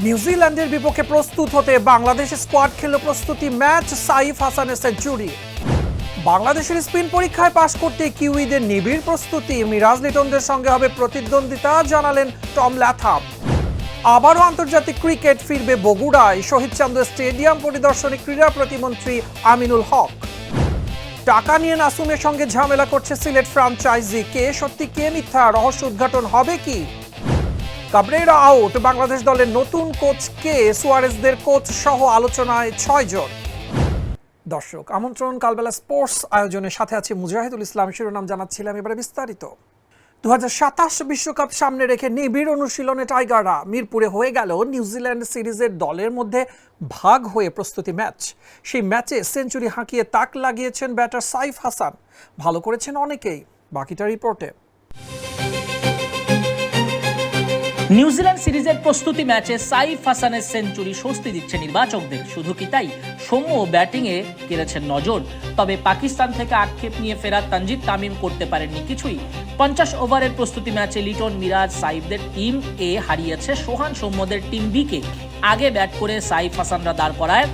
নিউজিল্যান্ডের বিপক্ষে প্রস্তুত হতে বাংলাদেশ স্কোয়াড খেলল প্রস্তুতি ম্যাচ, সাইফ হাসানের সেঞ্চুরি। বাংলাদেশের স্পিন পরীক্ষায় পাশ করতে কিউইদের নিবিড় প্রস্তুতি, মিরাজ লিটনদের সঙ্গে হবে প্রতিদ্বন্দ্বিতা, জানালেন টম ল্যাথাম। আবারও আন্তর্জাতিক ক্রিকেট ফিরবে বগুড়ায়, শহীদ চান্দু স্টেডিয়াম পরিদর্শনে ক্রীড়া প্রতিমন্ত্রী আমিনুল হক। টাকা নিয়ে নাসুমের সঙ্গে ঝামেলা করছে সিলেট ফ্র্যাঞ্চাইজি, কে সত্যি কে মিথ্যা, রহস্য উদ্ঘাটন হবে কি? কাবরেরা আউট, বাংলাদেশ দলের নতুন কোচ কে, সুয়ারেজদের কোচ সহ আলোচনায় 6 জন। দর্শক আমন্ত্রণ কালবেলা স্পোর্টস আয়োজনের সাথে আছে মুজাহিদুল ইসলাম। শিরোনাম জানাচ্ছিলাম, এবারে বিস্তারিত। 2027 বিশ্বকাপ সামনে রেখে নিবিড় অনুশীলনে টাইগাররা। মিরপুরে হয়ে গেল নিউজিল্যান্ড সিরিজের দলের মধ্যে ভাগ হয়ে প্রস্তুতি ম্যাচ। সেই ম্যাচে সেঞ্চুরি হাঁকিয়ে তাক লাগিয়েছেন ব্যাটার সাইফ হাসান। ভালো করেছেন অনেকেই, বাকিটা রিপোর্টে। নিউজিল্যান্ড সিরিজের প্রস্তুতি ম্যাচে সাইফ হাসানের সেঞ্চুরি স্বস্তি দিচ্ছে নির্বাচকদের। শুধু কি তাই, সৌম্য ব্যাটিংয়ে কেড়েছেন নজর। তবে পাকিস্তান থেকে আক্ষেপ নিয়ে ফেরা তানজিদ তামিম করতে পারেননি কিছুই। 50 ওভারের প্রস্তুতি ম্যাচে লিটন, মিরাজ, সাইফদের টিম এ হারিয়েছে সোহান সৌম্যদের টিম বি কে। আগে ব্যাট করে সাইফ হাসানরা দাঁড় করায়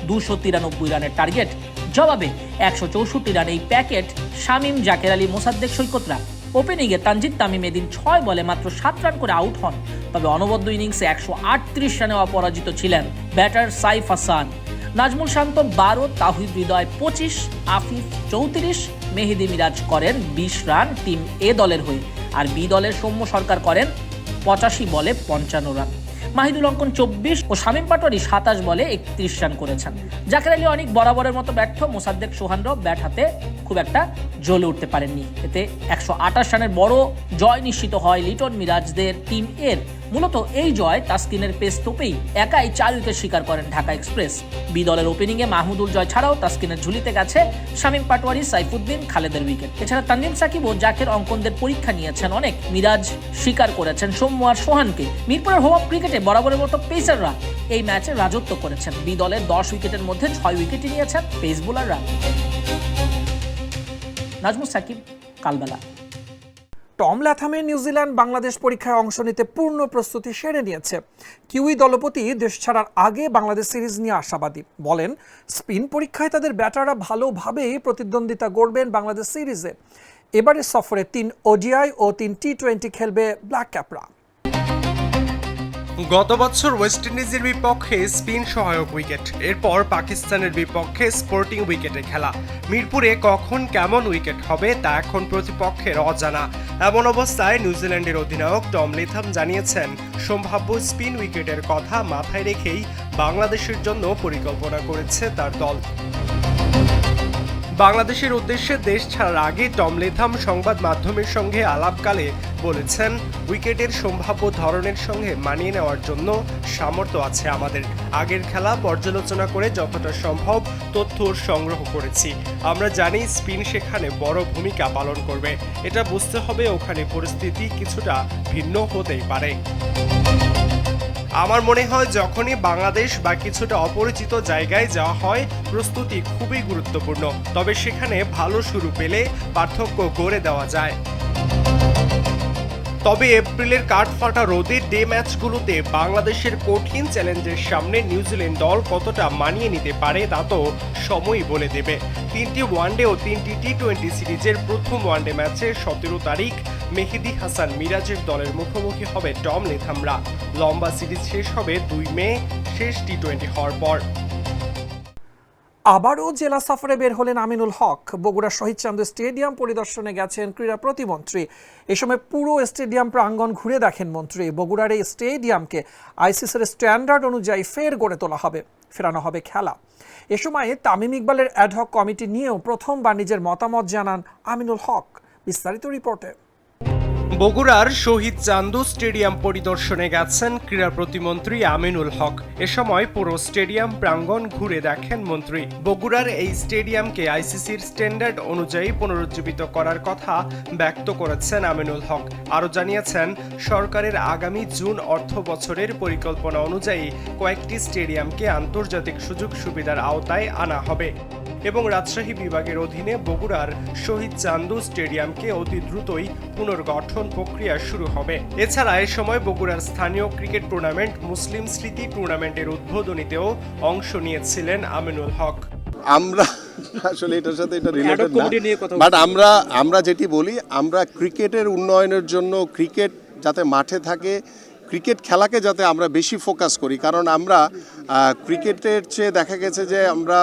293 রানের টার্গেট। জবাবে 164 রানেই প্যাকেট শামীম, জাকের আলী, মোসাদ্দেক সৈকতরা। ওপেনিংয়ে তানজিদ তামিম এদিন 6 বলে মাত্র 7 রান করে আউট হন। তবে অনবদ্য ইনিংসে 138 রানে অপরাজিত ছিলেন ব্যাটার সাইফ হাসান। নাজমুল শান্ত 12, তাহিদ হৃদয় 25, আফিফ 34, মেহেদি মিরাজ করেন 20 রান টিম এ দলের হয়ে। আর বি দলের সৌম্য সরকার করেন 85 বলে 55 রান। মাহিদুল অঙ্কন 24 ও শামীম পাটোয়ারি 27 বলে 31 রান করেছেন। জাকের আলী অনেক বরাবরের মতো ব্যর্থ। মোসাদ্দেক, সোহানরাও ব্যাট হাতে খুব একটা জ্বলে উঠতে পারেননি। এতে 128 রানের বড় জয় নিশ্চিত হয় লিটন, মিরাজদের টিম এর। মূলত এই জয় তাসকিনের পেস তোপেই একাই 4 উইকেট শিকার করেন ঢাকা এক্সপ্রেস। বি দলের ওপেনিংয়ে মাহমুদুল জয় ছাড়াও তাসকিনের ঝুলিতে গেছে শামীম পাটোয়ারি, সাইফুদ্দিন, খালেদের উইকেট। এছাড়া তানজিম সাকিব ও জাকের অঙ্কনদের পরীক্ষা নিয়েছেন অনেক। মিরাজ শিকার করেছেন সৌম্য আর সোহানকে। মিরপুরের হোম অফ ক্রিকেটে বরাবরের মতো পেসাররা এই ম্যাচে রাজত্ব করেছেন। বি দলের 10 উইকেটের মধ্যে 6 উইকেটই নিয়েছেন পেস বোলাররা। নাজমুল সাকিব, কালবেলা। টম ল্যাথামের নিউজিল্যান্ড বাংলাদেশ পরীক্ষায় অংশ নিতে পূর্ণ প্রস্তুতি সেরে নিয়েছে। কিউই দলপতি দেশ ছাড়ার আগে বাংলাদেশ সিরিজ নিয়ে আশাবাদী। বলেন, স্পিন পরীক্ষায় তাদের ব্যাটাররা ভালোভাবেই প্রতিদ্বন্দ্বিতা গড়বেন বাংলাদেশ সিরিজে। এবারের সফরে 3 ওডিআই ও 3 টি20 খেলবে ব্ল্যাক ক্যাপরা। গত বছর ওয়েস্ট ইন্ডিজের বিপক্ষে স্পিন সহায়ক উইকেট, এরপর পাকিস্তানের বিপক্ষে স্পোর্টিং উইকেটে খেলা। মিরপুরে কখন কেমন উইকেট হবে তা এখন প্রতিপক্ষের অজানা। এমন অবস্থায় নিউজিল্যান্ডের অধিনায়ক টম ল্যাথাম জানিয়েছেন, সম্ভাব্য স্পিন উইকেটের কথা মাথায় রেখেই বাংলাদেশের জন্য পরিকল্পনা করেছে তার দল। বাংলাদেশের উদ্দেশ্যে দেশ ছাড়ার আগে টম ল্যাথাম সংবাদ মাধ্যমের সঙ্গে আলাপকালে বলেছেন, উইকেটের সম্ভাব্য ধরনের সঙ্গে মানিয়ে নেওয়ার জন্য সামর্থ্য আছে আমাদের। আগের খেলা পর্যালোচনা করে যতটা সম্ভব তথ্য সংগ্রহ করেছি। আমরা জানি স্পিন সেখানে বড় ভূমিকা পালন করবে। এটা বুঝতে হবে ওখানে পরিস্থিতি কিছুটা ভিন্ন হতেই পারে। আমার মনে হয় যখনই বাংলাদেশ বা কিছুটা অপরিচিত জায়গায় যাওয়া হয়, প্রস্তুতি খুবই গুরুত্বপূর্ণ। তবে সেখানে ভালো শুরু পেলে পার্থক্য গড়ে দেওয়া যায়। তবে এপ্রিলের কাঠফাটা রোদের ডে ম্যাচগুলোতে বাংলাদেশের কঠিন চ্যালেঞ্জের সামনে নিউজিল্যান্ড দল কতটা মানিয়ে নিতে পারে তা তো সময়ই বলে দেবে। 3টি ওয়ানডে ও 3টি টি20 সিরিজের প্রথম ওয়ানডে ম্যাচে 17 তারিখ মেহেদি হাসান, মিরাজের দলের মুখোমুখি হবে টম ল্যাথামরা। লম্বা সিরিজ শেষ হবে 2 মে শেষ টি20 হওয়ার পর। আবারও জেলা সফরে বের হলেন আমিনুল হক। বগুড়া শহীদ চান্দু স্টেডিয়াম পরিদর্শনে গেছেন ক্রীড়া প্রতিমন্ত্রী। এ সময় পুরো স্টেডিয়াম প্রাঙ্গণ ঘুরে দেখেন মন্ত্রী। বগুড়ার এই স্টেডিয়ামকে আইসিসির স্ট্যান্ডার্ড অনুযায়ী ফের গড়ে তোলা হবে, ফেরানো হবে খেলা। এ সময় তামিম ইকবালের অ্যাডহক কমিটি নিয়েও প্রথমবার নিজের মতামত জানান আমিনুল হক। বিস্তারিত রিপোর্টে। বগুড়ার শহীদ চান্দু স্টেডিয়াম পরিদর্শনে গেছেন ক্রীড়া প্রতিমন্ত্রী আমিনুল হক। এ সময় পুরো স্টেডিয়াম প্রাঙ্গণ ঘুরে দেখেন মন্ত্রী। বগুড়ার এই স্টেডিয়ামকে আইসিসির স্ট্যান্ডার্ড অনুযায়ী পুনরুজ্জীবিত করার কথা ব্যক্ত করেছেন আমিনুল হক। আরও জানিয়েছেন, সরকারের আগামী জুন অর্থ বছরের পরিকল্পনা অনুযায়ী কয়েকটি স্টেডিয়ামকে আন্তর্জাতিক সুযোগ সুবিধার আওতায় আনা হবে। এবং রাজশাহী বিভাগের অধীনে বগুড়ার শহীদ চান্দু স্টেডিয়ামকে অতি দ্রুতই পুনর্গঠন প্রক্রিয়া শুরু হবে। এছাড়া এ সময় বগুড়ার স্থানীয় ক্রিকেট টুর্নামেন্ট মুসলিম স্মৃতি টুর্নামেন্টের উদ্বোধনীতেও অংশ নিয়েছিলেন আমিনুল হক। আমরা আসলে এটার সাথে এটা রিলেটেড না, বাট আমরা যেটি বলি, আমরা ক্রিকেটের উন্নয়নের জন্য ক্রিকেট যাতে মাঠে থাকে, ক্রিকেট খেলাকে যাতে আমরা বেশি ফোকাস করি, কারণ আমরা ক্রিকেটের চেয়ে দেখা গেছে যে আমরা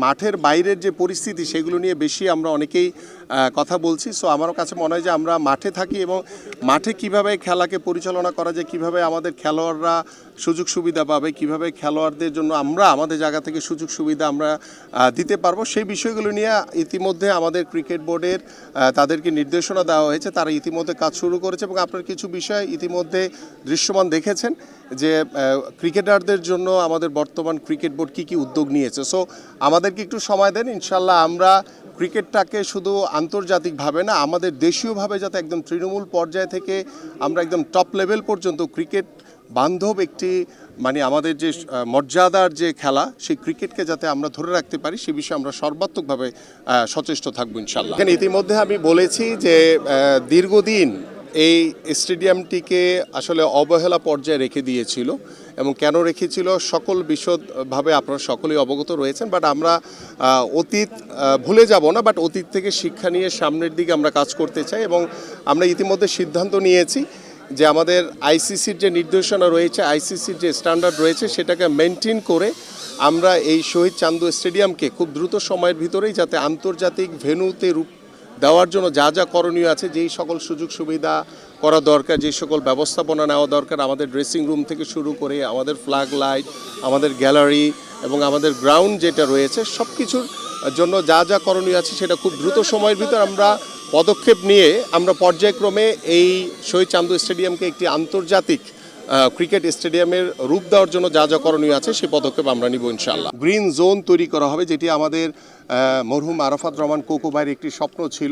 মাঠের বাইরের যে পরিস্থিতি সেগুলো নিয়ে বেশি আমরা অনেকেই কথা বলছি। সো আমার কাছে মনে হয় যে আমরা মাঠে থাকি এবং মাঠে কিভাবে খেলাকে পরিচালনা করা যায়, কিভাবে আমাদের খেলোয়াড়রা সুযোগ সুবিধা পাবে, কিভাবে খেলোয়াড়দের জন্য আমরা আমাদের জায়গা থেকে সুযোগ সুবিধা আমরা দিতে পারবো, সেই বিষয়গুলো নিয়ে ইতিমধ্যে আমাদের ক্রিকেট বোর্ডের তাদেরকে নির্দেশনা দেওয়া হয়েছে। তারা ইতিমধ্যে কাজ শুরু করেছে এবং আপনার কিছু বিষয় ইতিমধ্যে দৃশ্যমান দেখেছেন যে ক্রিকেটারদের জন্য আমাদের বর্তমান ক্রিকেট বোর্ড কী উদ্যোগ নিয়েছে। সো আমাদেরকে একটু সময় দেন, ইনশাল্লাহ আমরা ক্রিকেটটাকে শুধু আন্তর্জাতিকভাবে না, আমাদের দেশীয়ভাবে যাতে একদম তৃণমূল পর্যায় থেকে আমরা একদম টপ লেভেল পর্যন্ত ক্রিকেট বান্ধব একটি আমাদের যে মর্যাদার যে খেলা, সেই ক্রিকেটকে যাতে আমরা ধরে রাখতে পারি, সে বিষয়ে আমরা সর্বাত্মকভাবে সচেষ্ট থাকবো ইনশাল্লাহ। এখানে ইতিমধ্যে আমি বলেছি যে দীর্ঘদিন এই স্টেডিয়ামটিকে আসলে অবহেলা পর্যায়ে রেখে দিয়েছিল এবং কেন রেখেছিল সকল বিশদভাবে আপনারা সকলেই অবগত রয়েছেন। বাট আমরা অতীত ভুলে যাব না, বাট অতীত থেকে শিক্ষা নিয়ে সামনের দিকে আমরা কাজ করতে চাই এবং আমরা ইতিমধ্যে সিদ্ধান্ত নিয়েছি যে আমাদের আইসিসির যে নির্দেশনা রয়েছে, আইসিসির যে স্ট্যান্ডার্ড রয়েছে, সেটাকে মেনটেন করে আমরা এই শহীদ চান্দু স্টেডিয়ামকে খুব দ্রুত সময়ের ভিতরেই যাতে আন্তর্জাতিক ভেন্যুতে রূপ দেওয়ার জন্য যা যা করণীয় আছে, যেই সকল সুযোগ সুবিধা করা দরকার, যে সকল ব্যবস্থাপনা নেওয়া দরকার, আমাদের ড্রেসিং রুম থেকে শুরু করে আমাদের ফ্ল্যাগ লাইট, আমাদের গ্যালারি এবং আমাদের গ্রাউন্ড যেটা রয়েছে, সব কিছুর জন্য যা যা করণীয় আছে সেটা খুব দ্রুত সময়ের ভিতর আমরা পদক্ষেপ নিয়ে আমরা পর্যায়ক্রমে এই শহীদ চান্দু স্টেডিয়ামকে একটি আন্তর্জাতিক ক্রিকেট স্টেডিয়ামের রূপ দেওয়ার জন্য যা যা করণীয় আছে সেই পদক্ষেপ আমরা নিব ইনশাআল্লাহ। গ্রিন জোন তৈরি করা হবে, যেটি আমাদের মরহুম আরাফাত রহমান কোকো ভাইয়ের একটি স্বপ্ন ছিল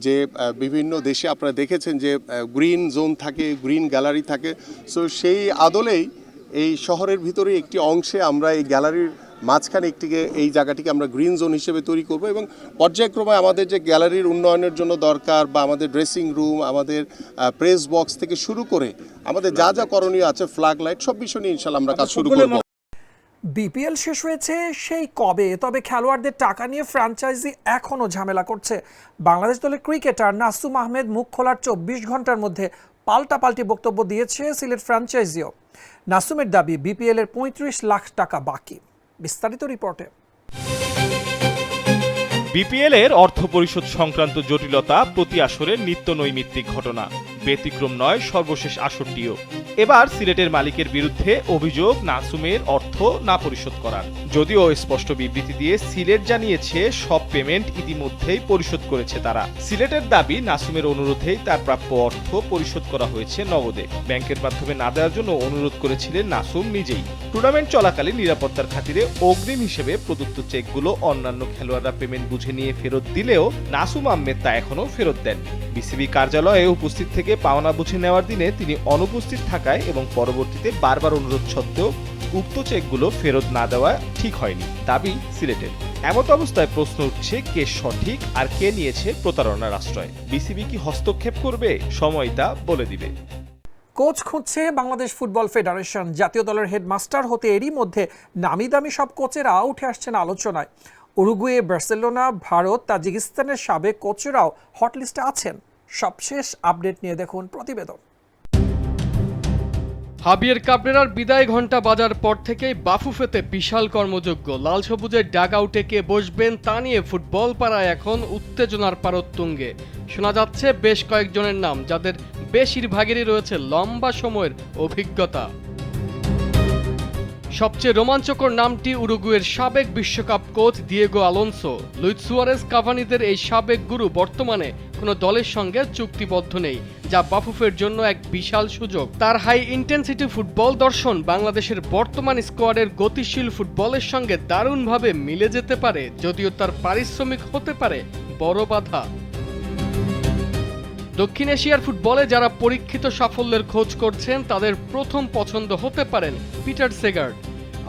যে বিভিন্ন দেশে আপনারা দেখেছেন যে গ্রিন জোন থাকে, গ্রিন গ্যালারি থাকে। সো সেই আদলেই এই শহরের ভিতরে একটি অংশে আমরা এই গ্যালারির মাঝখানে এই জায়গাটিকে আমরা গ্রিন জোন হিসেবে তৈরি করব এবং পর্যায়ক্রমে আমাদের যে গ্যালারির উন্নয়নের জন্য দরকার বা আমাদের ড্রেসিং রুম, আমাদের প্রেস বক্স থেকে শুরু করে আমাদের যা যা করণীয় আছে, ফ্ল্যাগ লাইট, সব বিষয় নিয়ে ইনশাআল্লাহ আমরা কাজ শুরু করব। বিপিএল শেষ হয়েছে সেই কবে, তবে খেলোয়াড়দের টাকা নিয়ে ফ্র্যাঞ্চাইজি এখনও ঝামেলা করছে। বাংলাদেশ দলের ক্রিকেটার নাসুম আহমেদ মুখ খোলার 24 ঘন্টার মধ্যে পাল্টাপাল্টি বক্তব্য দিয়েছে সিলেট ফ্র্যাঞ্চাইজিও। নাসুমের দাবি বিপিএল এর 35 লাখ টাকা বাকি। বিস্তারিত রিপোর্টে। বিপিএল এর অর্থ পরিশোধ সংক্রান্ত জটিলতা প্রতি আসরের নিত্য নৈমিত্তিক ঘটনা, ব্যতিক্রম নয় সর্বশেষ আসরটিও। এবার সিলেটের মালিকের বিরুদ্ধে অভিযোগ নাসুমের অর্থ না পরিশোধ করার। যদিও স্পষ্ট বিবৃতি দিয়ে সিলেট জানিয়েছে সব পেমেন্ট ইতিমধ্যেই পরিশোধ করেছে তারা। সিলেটের দাবি নাসুমের অনুরোধেই তার প্রাপ্য অর্থ পরিশোধ করা হয়েছে নগদে। ব্যাংকের মাধ্যমে না দেওয়ার জন্য অনুরোধ করেছিলেন নাসুম নিজেই। টুর্নামেন্ট চলাকালীন নিরাপত্তার খাতিরে অগ্রিম হিসেবে প্রদত্ত চেকগুলো অন্যান্য খেলোয়াড়রা পেমেন্ট বুঝে নিয়ে ফেরত দিলেও নাসুম আহমেদ তা এখনো ফেরত দেন। বিসিবি কার্যালয়ে উপস্থিত থেকে পাওনা বুঝে নেওয়ার দিনে তিনি অনুপস্থিত থাকায় এবং পরবর্তীতে বারবার অনুরোধ সত্ত্বেও উক্ত চেকগুলো ফেরত না দেওয়া ঠিক হয়নি দাবি সিলেটের। এমত অবস্থায় প্রশ্ন উঠছে, কে সঠিক আর কে নিয়েছে প্রতারণার আশ্রয়? বিসিবি কি হস্তক্ষেপ করবে? সময় তা বলে দিবে। কোচ খুঁজছে বাংলাদেশ ফুটবল ফেডারেশন। জাতীয় দলের হেডমাস্টার হতে এরই মধ্যে নামি দামি সব কোচেরা উঠে আসছেন আলোচনায়। উরুগুয়ে, বার্সেলোনা, ভারত, তাজিকিস্তানের সাবেক কোচেরাও হটলিস্টে আছেন। সবশেষ আপডেট নিয়ে দেখুন প্রতিবেদন। হাবিয়ের কাবরেরার বিদায় ঘণ্টা বাজার পর থেকেই বাফুফেতে বিশাল কর্মযজ্ঞ। লাল সবুজের ডাগ আউটে কে বসবেন তা নিয়ে ফুটবল পাড়ায় এখন উত্তেজনার পারোত্তুঙ্গে। শোনা যাচ্ছে বেশ কয়েকজনের নাম, যাদের বেশিরভাগেরই রয়েছে লম্বা সময়ের অভিজ্ঞতা। সবচেয়ে রোমাঞ্চকর নামটি উরুগুয়ের সাবেক বিশ্বকাপ coach Diego Alonso. Luis Suarez, কাভানিদের এই সাবেক গুরু বর্তমানে কোনো দলের সঙ্গে চুক্তিবদ্ধ নেই, যা বাফুফের জন্য এক বিশাল সুযোগ। তার হাই ইন্টেন্সিটি ফুটবল দর্শন বাংলাদেশের বর্তমান স্কোয়াডের গতিশীল ফুটবলের সঙ্গে দারুণভাবে মিলে যেতে পারে, যদিও তার পারিশ্রমিক হতে পারে বড় বাধা। দক্ষিণ এশিয়ার ফুটবলে যারা পরীক্ষিত সাফল্যের খোঁজ করছেন তাদের প্রথম পছন্দ হতে পারেন পিটার সেগার্ড।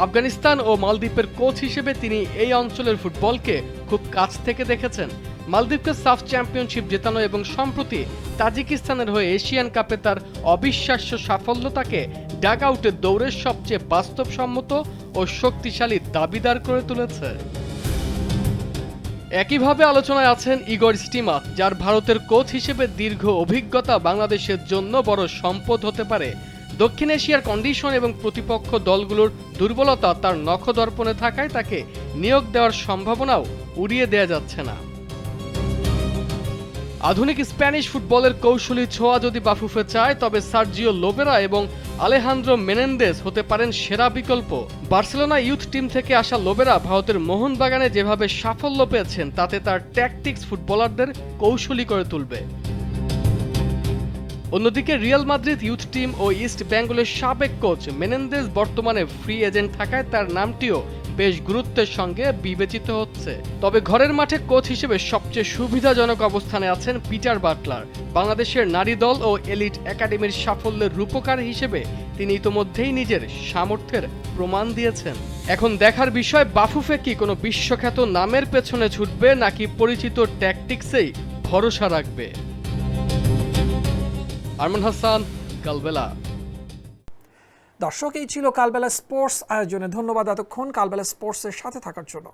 আফগানিস্তান ও মালদ্বীপের কোচ হিসেবে তিনি এই অঞ্চলের ফুটবলকে খুব কাছ থেকে দেখেছেন। মালদ্বীপকে সাফ চ্যাম্পিয়নশিপ জেতানো এবং সম্প্রতি তাজিকিস্তানের হয়ে এশিয়ান কাপে তার অবিশ্বাস্য সাফল্য তাকে ডাগ আউটে দৌড়ের সবচেয়ে বাস্তবসম্মত ও শক্তিশালী দাবিদার করে তুলেছে। একইভাবে আলোচনায় আছেন ইগর স্টিমাচ, যার ভারতের কোচ হিসেবে দীর্ঘ অভিজ্ঞতা বাংলাদেশের জন্য বড় সম্পদ হতে পারে। দক্ষিণ এশিয়ার কন্ডিশন এবং প্রতিপক্ষ দলগুলোর দুর্বলতা তার নখদর্পণে থাকায় তাকে নিয়োগ দেওয়ার সম্ভাবনাও উড়িয়ে দেয়া যাচ্ছে না। আধুনিক স্প্যানিশ ফুটবলের কৌশলী ছোঁয়া যদি বাফুফে চায়, তবে সার্জিও লোবেরা এবং আলেহান্দ্রো মেনেন্দেস হতে পারেন সেরা বিকল্প। বার্সেলোনা ইউথ টিম থেকে আসা লোবেরা ভারতের মোহনবাগানে যেভাবে সাফল্য পেয়েছেন, তাতে তার ট্যাকটিক্স ফুটবলারদের কৌশলী করে তুলবে। অন্যদিকে রিয়াল মাদ্রিদ ইউথ টিম ও ইস্ট বেঙ্গলের সাবেক কোচ মেনেন্দেস বর্তমানে ফ্রি এজেন্ট থাকায় তার নামটিও বেশ গুরুত্বের সঙ্গে বিবেচিত হচ্ছে। তবে ঘরের মাঠে কোচ হিসেবে সবচেয়ে সুবিধাজনক অবস্থানে আছেন পিটার বাটলার। বাংলাদেশের নারী দল ও এলিট একাডেমির সাফল্যের রূপকার হিসেবে তিনি ইতোমধ্যেই নিজের সামর্থ্যের প্রমাণ দিয়েছেন। এখন দেখার বিষয়, বাফুফে কি কোনো বিশ্বখ্যাত নামের পেছনে ছুটবে নাকি পরিচিত ট্যাকটিক্সেই ভরসা রাখবে। আরমান হাসান, কালবেলা। দর্শক, এই ছিল কালবেলা স্পোর্টস আয়োজনে। ধন্যবাদ এতক্ষণ কালবেলা স্পোর্টসের সাথে থাকার জন্য।